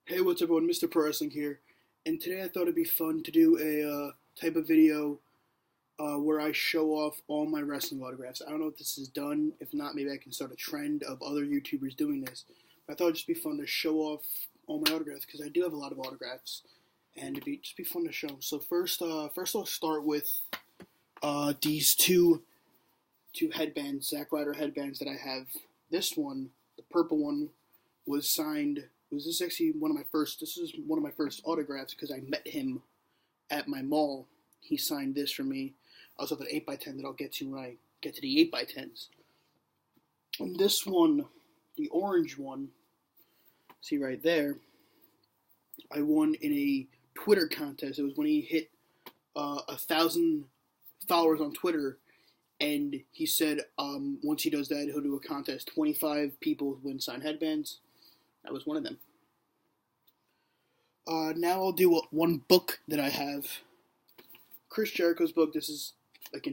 Hey, what's up, everyone? Mr. Pro Wrestling here, and today I thought it'd be fun to do a type of video where I show off all my wrestling autographs. I don't know if this is done. If not, maybe I can start a trend of other YouTubers doing this. But I thought it'd just be fun to show off all my autographs because I do have a lot of autographs, and it'd just be fun to show them. So first I'll start with these two headbands, Zack Ryder headbands that I have. This one, the purple one, was signed. Was this actually one of my first? This is one of my first autographs because I met him at my mall. He signed this for me. I also have an 8x10 that I'll get to when I get to the 8x10s. And this one, the orange one, see right there, I won in a Twitter contest. It was when he hit 1,000 followers on Twitter, and he said once he does that, he'll do a contest. 25 people win signed headbands. That was one of them. Now I'll do one book that I have. Chris Jericho's book. This is like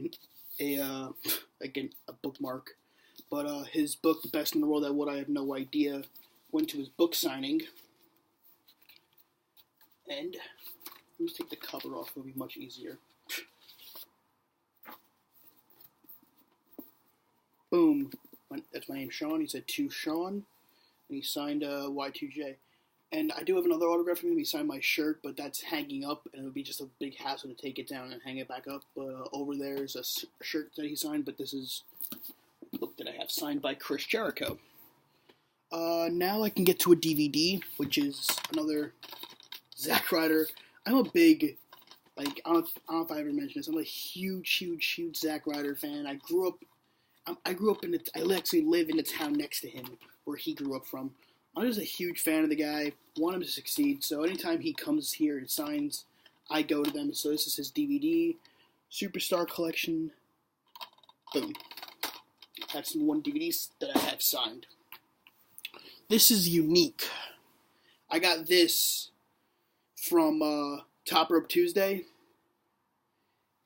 a bookmark, but his book, The Best in the World at What I Have No Idea, went to his book signing. And let me take the cover off. It'll be much easier. Boom. That's my name, Sean. He said to Sean. And he signed Y2J. And I do have another autograph from him. He signed my shirt, but that's hanging up, and it would be just a big hassle to take it down and hang it back up. But over there is a shirt that he signed, but this is a book that I have signed by Chris Jericho. Now I can get to a DVD, which is another Zack Ryder. I'm a big, I don't know if I ever mentioned this, I'm a huge Zack Ryder fan. I grew up I actually live in the town next to him, where he grew up from. I'm just a huge fan of the guy, want him to succeed, so anytime he comes here and signs, I go to them. So this is his DVD, Superstar Collection. Boom. That's the one DVD that I have signed. This is unique. I got this from Top Rope Tuesday.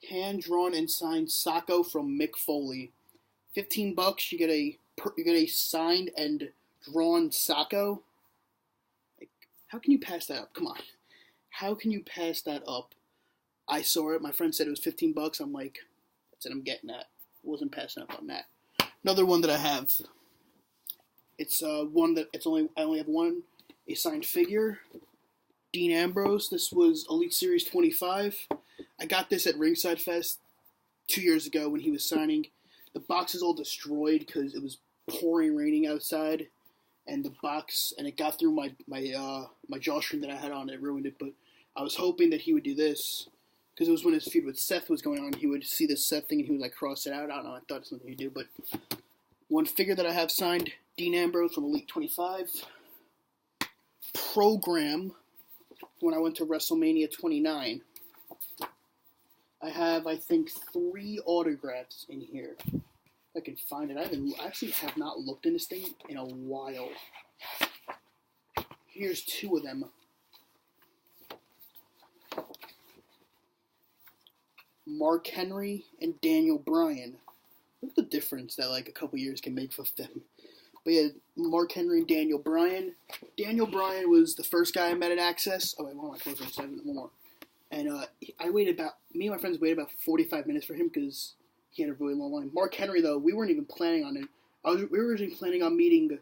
Hand-drawn and signed Socko from Mick Foley. $15, you get a signed and drawn Socko. Like, how can you pass that up? Come on, how can you pass that up? I saw it. My friend said it was $15. I'm like, that's it. I'm getting that. I wasn't passing up on that. Another one that I have. It's one that I only have one. A signed figure. Dean Ambrose. This was Elite Series 25. I got this at Ringside Fest 2 years ago when he was signing. The box is all destroyed because it was pouring raining outside, and it got through my drawstring that I had on. It ruined it, but I was hoping that he would do this because it was when his feud with Seth was going on. He would see this Seth thing and he would like cross it out. I don't know. I thought it's something he'd do, but one figure that I have signed, Dean Ambrose from Elite 25. Program when I went to WrestleMania 29. I have, I think, 3 autographs in here. If I can find it. I actually have not looked in this thing in a while. Here's 2 of them. Mark Henry and Daniel Bryan. Look at the difference that like a couple years can make with them. But yeah, Mark Henry and Daniel Bryan. Daniel Bryan was the first guy I met at Access. Oh wait, one more close, 7 more. And me and my friends waited about 45 minutes for him because he had a really long line. Mark Henry, though, we weren't even planning on it. We were originally planning on meeting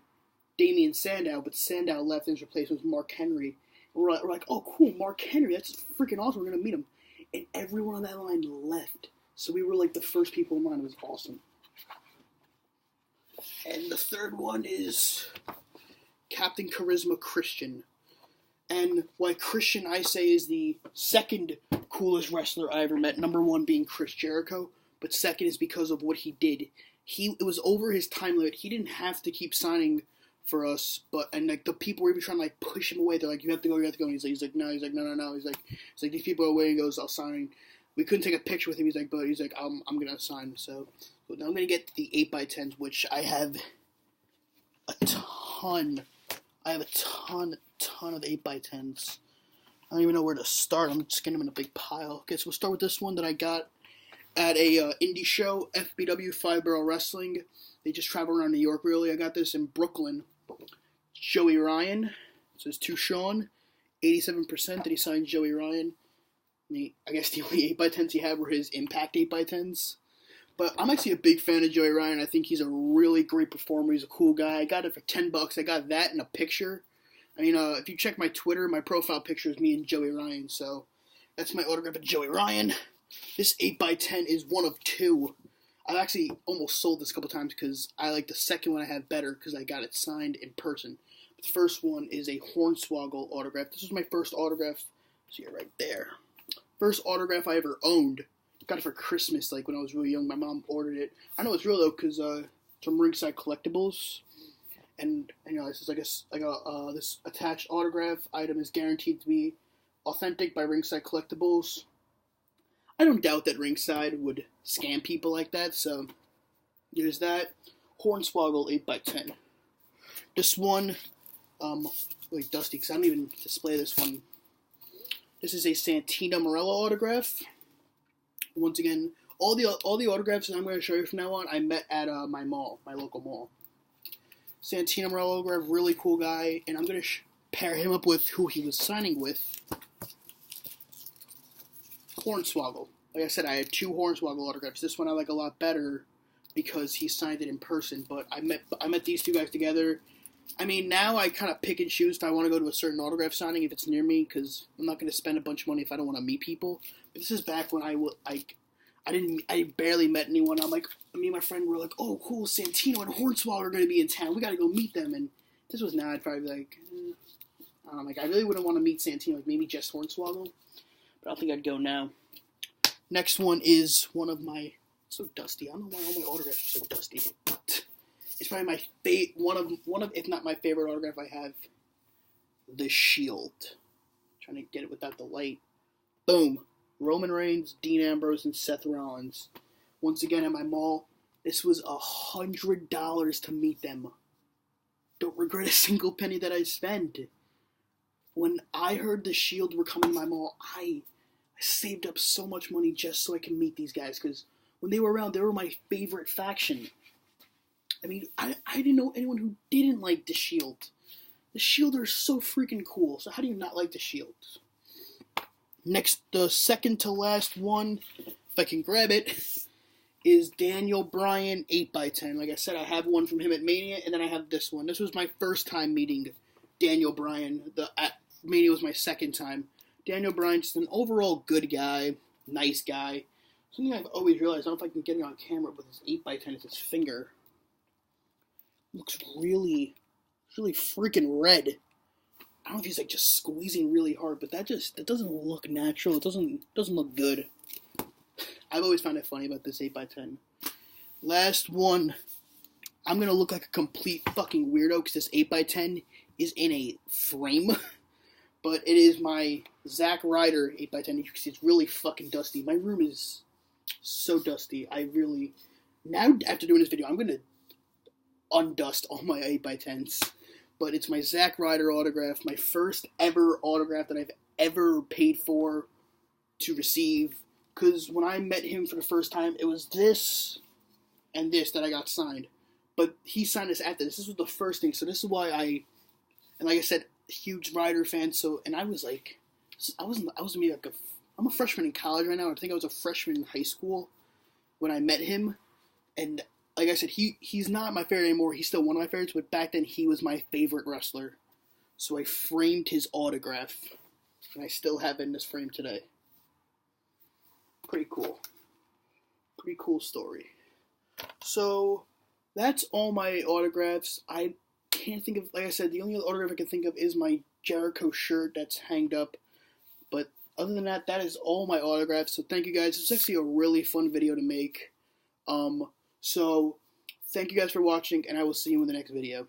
Damien Sandow, but Sandow left and his replacement was Mark Henry. And we're like, oh, cool, Mark Henry, that's freaking awesome, we're going to meet him. And everyone on that line left. So we were like the first people in line. It was awesome. And the third one is Captain Charisma Christian. And why Christian, I say, is the second coolest wrestler I ever met. Number 1 being Chris Jericho, but second is because of what he did. It was over his time limit. He didn't have to keep signing for us, and like the people were even trying to like push him away. They're like, you have to go. And he's like, no. He's like, no. He's like, these people are waiting. He goes, I'll sign. We couldn't take a picture with him. He's like, I'm gonna sign. So now I'm gonna get the 8x10s, which I have a ton. I have a ton of 8x10s. I don't even know where to start. I'm just getting them in a big pile. Okay, so we'll start with this one that I got at a indie show, FBW 5 Barrel Wrestling. They just travel around New York, really. I got this in Brooklyn. Joey Ryan. So it's to Sean, 87% that he signed Joey Ryan. I guess the only 8x10s he had were his Impact 8x10s. But I'm actually a big fan of Joey Ryan. I think he's a really great performer. He's a cool guy. I got it for $10. I got that and a picture. I mean, if you check my Twitter, my profile picture is me and Joey Ryan. So that's my autograph of Joey Ryan. This 8x10 is one of two. I've actually almost sold this a couple times because I like the second one I have better because I got it signed in person. But the first one is a Hornswoggle autograph. This was my first autograph. See it right there. First autograph I ever owned. Got it for Christmas, like when I was really young. My mom ordered it. I know it's real though, because it's from Ringside Collectibles, and this is this attached autograph item is guaranteed to be authentic by Ringside Collectibles. I don't doubt that Ringside would scam people like that, so there's that. Hornswoggle 8x10. This one, really dusty because I don't even display this one. This is a Santino Marella autograph. Once again, all the autographs that I'm going to show you from now on, I met at my local mall. Santino Marella autograph, really cool guy, and I'm going to pair him up with who he was signing with. Hornswoggle. Like I said, I had two Hornswoggle autographs. This one I like a lot better because he signed it in person. But I met these two guys together. I mean, now I kind of pick and choose if I want to go to a certain autograph signing if it's near me, because I'm not going to spend a bunch of money if I don't want to meet people. But this is back when I barely met anyone. I'm like, me and my friend were like, oh, cool, Santino and Hornswoggle are going to be in town. We got to go meet them. And this was now, I'd probably be like, I really wouldn't want to meet Santino, like maybe just Hornswoggle. But I don't think I'd go now. Next one is one of my, so dusty. I don't know why all my autographs are so dusty. It's probably my one of if not my favorite autograph I have. The Shield. Trying to get it without the light. Boom. Roman Reigns, Dean Ambrose, and Seth Rollins. Once again at my mall. This was $100 to meet them. Don't regret a single penny that I spent. When I heard the Shield were coming to my mall, I saved up so much money just so I could meet these guys, because when they were around, they were my favorite faction. I mean, I didn't know anyone who didn't like the Shield. The Shield are so freaking cool, so how do you not like the Shield? Next, the second to last one, if I can grab it, is Daniel Bryan 8x10. Like I said, I have one from him at Mania, and then I have this one. This was my first time meeting Daniel Bryan. Mania was my second time. Daniel Bryan's just an overall good guy, nice guy. Something I've always realized, I don't know if I can get it on camera, but this 8x10 is his finger. Looks really freaking red. I don't know if he's like just squeezing really hard, but that doesn't look natural. It doesn't look good. I've always found it funny about this 8x10. Last one. I'm gonna look like a complete fucking weirdo because this 8x10 is in a frame. But it is my Zack Ryder 8x10. You can see it's really fucking dusty. My room is so dusty. Now after doing this video, I'm gonna undust all my 8x10s. But it's my Zack Ryder autograph, my first ever autograph that I've ever paid for to receive. Because when I met him for the first time, it was this and this that I got signed. But he signed this after this. This was the first thing. So this is why and like I said, huge Ryder fan. So, and I was like, I'm a freshman in college right now. I think I was a freshman in high school when I met him. And like I said, he's not my favorite anymore. He's still one of my favorites, but back then he was my favorite wrestler. So I framed his autograph, and I still have it in this frame today. Pretty cool. Pretty cool story. So that's all my autographs. I can't think of, like I said, the only autograph I can think of is my Jericho shirt that's hanged up. But other than that, that is all my autographs. So thank you guys. It's actually a really fun video to make. So thank you guys for watching, and I will see you in the next video.